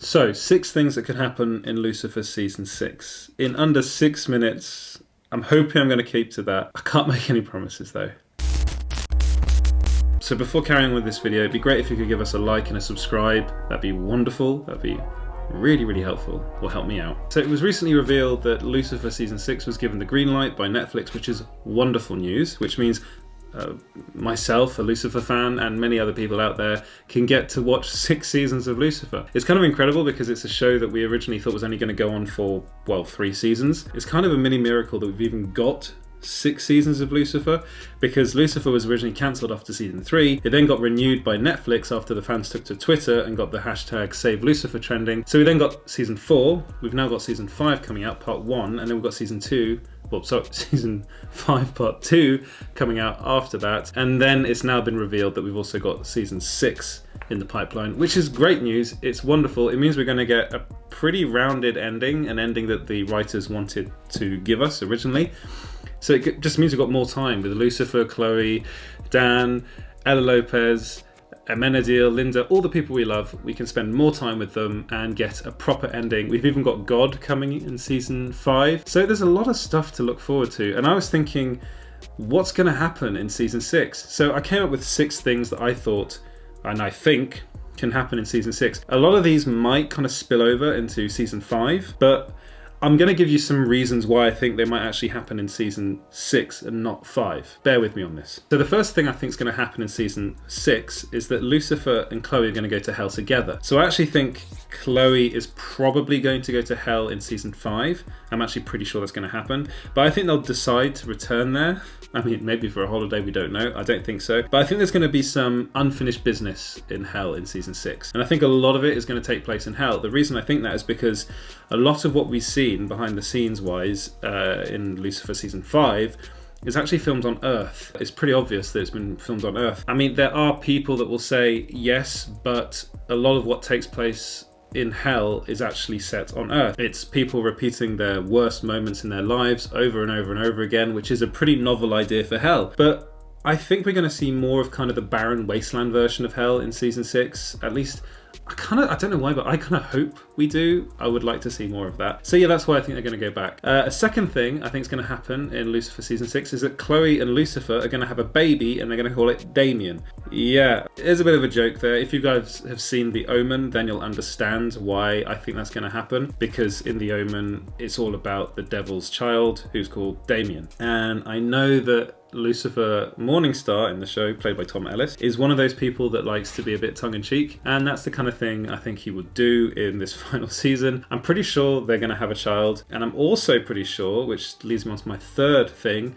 So, 6 things that could happen in Lucifer Season 6. In under 6 minutes, I'm hoping I'm going to keep to that. I can't make any promises though. So before carrying on with this video, it'd be great if you could give us a like and a subscribe. That'd be wonderful. That'd be really helpful. Will help me out. So it was recently revealed that Lucifer Season 6 was given the green light by Netflix, which is wonderful news, which means myself, a Lucifer fan, and many other people out there can get to watch 6 seasons of Lucifer. It's kind of incredible because it's a show that we originally thought was only going to go on for, well, 3 seasons. It's kind of a mini miracle that we've even got 6 seasons of Lucifer, because Lucifer was originally cancelled after season 3. It then got renewed by Netflix after the fans took to Twitter and got the hashtag Save Lucifer trending. So we then got season 4. We've now got season 5 coming out, part 1, and then we've got season 2. Well, sorry, season 5 part 2 coming out after that. And then it's now been revealed that we've also got season 6 in the pipeline, which is great news. It's wonderful. It means we're going to get a pretty rounded ending, an ending that the writers wanted to give us originally. So it just means we've got more time with Lucifer, Chloe, Dan, Ella Lopez, Amenadiel, Linda, all the people we love. We can spend more time with them and get a proper ending. We've even got God coming in season 5. So there's a lot of stuff to look forward to. And I was thinking, what's going to happen in season 6? So I came up with 6 things that I thought, and I think, can happen in season 6. A lot of these might kind of spill over into season 5, but I'm going to give you some reasons why I think they might actually happen in season 6 and not 5. Bear with me on this. So the first thing I think is going to happen in season 6 is that Lucifer and Chloe are going to go to hell together. So I actually think Chloe is probably going to go to hell in season 5. I'm actually pretty sure that's going to happen. But I think they'll decide to return there. I mean, maybe for a holiday, we don't know. I don't think so. But I think there's going to be some unfinished business in hell in season 6. And I think a lot of it is going to take place in hell. The reason I think that is because a lot of what we've seen behind the scenes wise in Lucifer season 5 is actually filmed on Earth. It's pretty obvious that it's been filmed on Earth. I mean, there are people that will say yes, but a lot of what takes place in hell is actually set on Earth. It's people repeating their worst moments in their lives over and over and over again, which is a pretty novel idea for hell. But I think we're going to see more of kind of the barren wasteland version of hell in season 6. At least I don't know why, but I kind of hope we do. I would like to see more of that. So yeah, that's why I think they're going to go back. A second thing I think is going to happen in Lucifer season 6 is that Chloe and Lucifer are going to have a baby and they're going to call it Damien. Yeah, there's a bit of a joke there. If you guys have seen The Omen, then you'll understand why I think that's going to happen. Because in The Omen, it's all about the devil's child who's called Damien. And I know that Lucifer Morningstar in the show, played by Tom Ellis, is one of those people that likes to be a bit tongue-in-cheek, and that's the kind of thing I think he would do in this final season. I'm pretty sure they're going to have a child, and I'm also pretty sure, which leads me on to my third thing,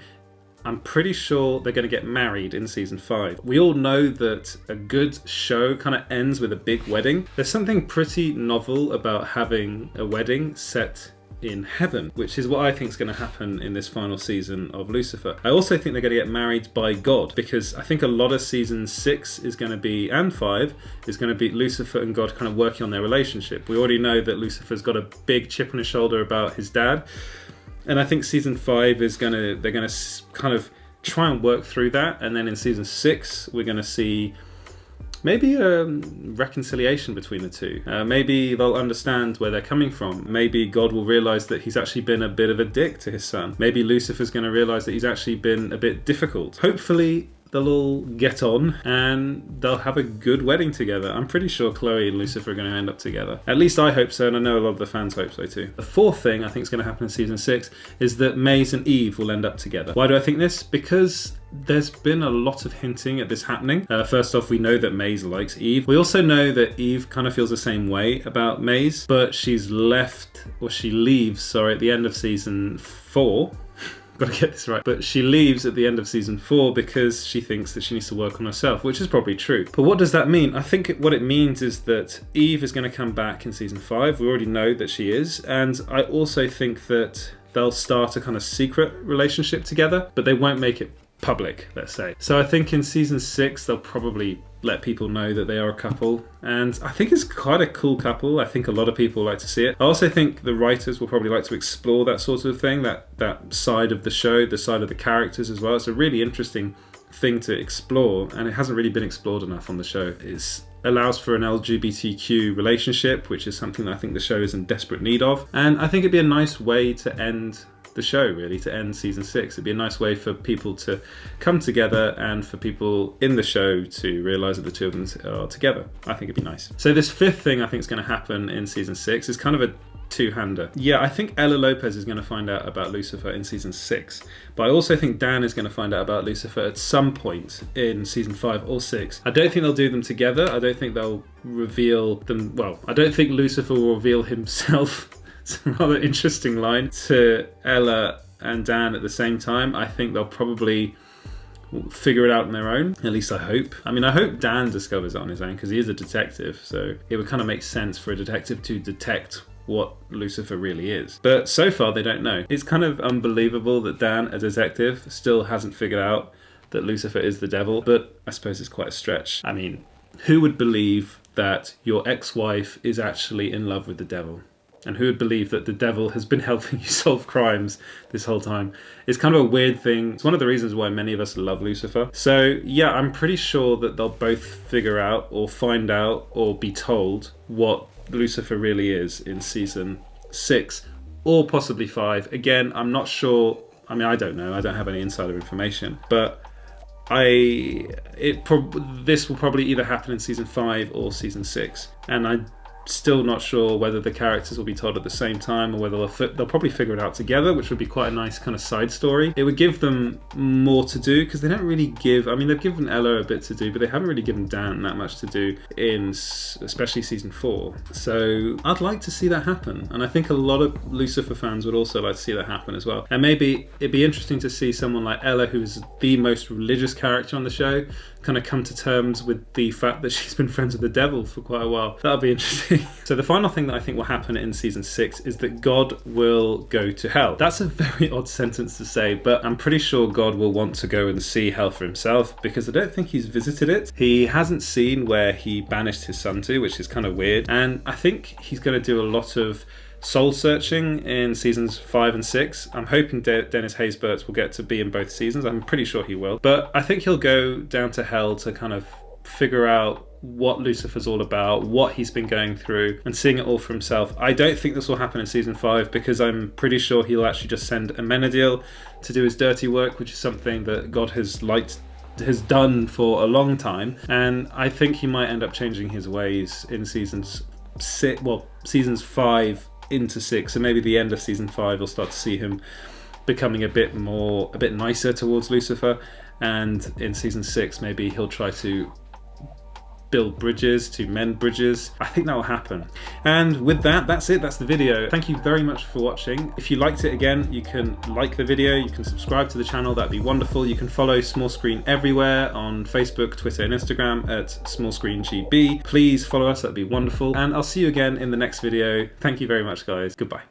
I'm pretty sure they're going to get married in season 5. We all know that a good show kind of ends with a big wedding. There's something pretty novel about having a wedding set in heaven, which is what I think is going to happen in this final season of Lucifer. I also think they're going to get married by God, because I think a lot of season 6 is going to be, and 5, is going to be Lucifer and God kind of working on their relationship. We already know that Lucifer's got a big chip on his shoulder about his dad, and I think season 5 is they're going to kind of try and work through that, and then in season 6 we're going to see maybe a reconciliation between the two. Maybe they'll understand where they're coming from. Maybe God will realise that he's actually been a bit of a dick to his son. Maybe Lucifer's going to realise that he's actually been a bit difficult. Hopefully they'll all get on and they'll have a good wedding together. I'm pretty sure Chloe and Lucifer are going to end up together. At least I hope so, and I know a lot of the fans hope so too. The fourth thing I think is going to happen in season 6 is that Maze and Eve will end up together. Why do I think this? Because there's been a lot of hinting at this happening. First off, we know that Maze likes Eve. We also know that Eve kind of feels the same way about Maze, but she leaves at the end of season 4. Got to get this right. But she leaves at the end of season 4 because she thinks that she needs to work on herself, which is probably true. But what does that mean? I think what it means is that Eve is going to come back in season 5. We already know that she is. And I also think that they'll start a kind of secret relationship together, but they won't make it public, let's say. So I think in season 6 they'll probably let people know that they are a couple, and I think it's quite a cool couple. I think a lot of people like to see it. I also think the writers will probably like to explore that sort of thing, that side of the show, the side of the characters as well. It's a really interesting thing to explore, and it hasn't really been explored enough on the show. It's allows for an LGBTQ relationship, which is something that I think the show is in desperate need of. And I think it'd be a nice way to end the show, really, to end season 6. It'd be a nice way for people to come together and for people in the show to realise that the two of them are together. I think it'd be nice. So this 5th thing I think is going to happen in season 6 is kind of a two-hander. Yeah, I think Ella Lopez is going to find out about Lucifer in season 6, but I also think Dan is going to find out about Lucifer at some point in season 5 or 6. I don't think they'll do them together. I don't think they'll reveal them. Well, I don't think Lucifer will reveal himself. It's a rather interesting line, to Ella and Dan at the same time. I think they'll probably figure it out on their own. At least I hope. I mean, I hope Dan discovers it on his own because he is a detective, so it would kind of make sense for a detective to detect what Lucifer really is. But so far they don't know. It's kind of unbelievable that Dan, a detective, still hasn't figured out that Lucifer is the devil, but I suppose it's quite a stretch. I mean, who would believe that your ex-wife is actually in love with the devil? And who would believe that the devil has been helping you solve crimes this whole time? It's kind of a weird thing. It's one of the reasons why many of us love Lucifer. So yeah, I'm pretty sure that they'll both figure out or find out or be told what Lucifer really is in season 6 or possibly 5. Again, I'm not sure. I mean, I don't know. I don't have any insider information. But this will probably either happen in season 5 or season 6. And I'm still not sure whether the characters will be told at the same time or whether they'll probably figure it out together, which would be quite a nice kind of side story. It would give them more to do because they don't really give. I mean, they've given Ella a bit to do, but they haven't really given Dan that much to do in especially season 4. So I'd like to see that happen, and I think a lot of Lucifer fans would also like to see that happen as well. And maybe it'd be interesting to see someone like Ella, who is the most religious character on the show, kind of come to terms with the fact that she's been friends with the devil for quite a while. That'll be interesting. So the final thing that I think will happen in season 6 is that God will go to hell. That's a very odd sentence to say, but I'm pretty sure God will want to go and see hell for himself because I don't think he's visited it. He hasn't seen where he banished his son to, which is kind of weird. And I think he's going to do a lot of soul searching in seasons 5 and 6. I'm hoping Dennis Haysbert will get to be in both seasons. I'm pretty sure he will. But I think he'll go down to hell to kind of figure out what Lucifer's all about, what he's been going through, and seeing it all for himself. I don't think this will happen in season 5 because I'm pretty sure he'll actually just send Amenadiel to do his dirty work, which is something that God has done for a long time. And I think he might end up changing his ways in seasons 5 into 6, and maybe the end of season 5 we'll start to see him becoming a bit nicer towards Lucifer, and in season 6 maybe he'll try to build bridges, to mend bridges. I think that will happen. And with that, that's it. That's the video. Thank you very much for watching. If you liked it, again, you can like the video, you can subscribe to the channel, that'd be wonderful. You can follow Small Screen everywhere on Facebook, Twitter and Instagram at SmallScreenGB. Please follow us, that'd be wonderful. And I'll see you again in the next video. Thank you very much, guys. Goodbye.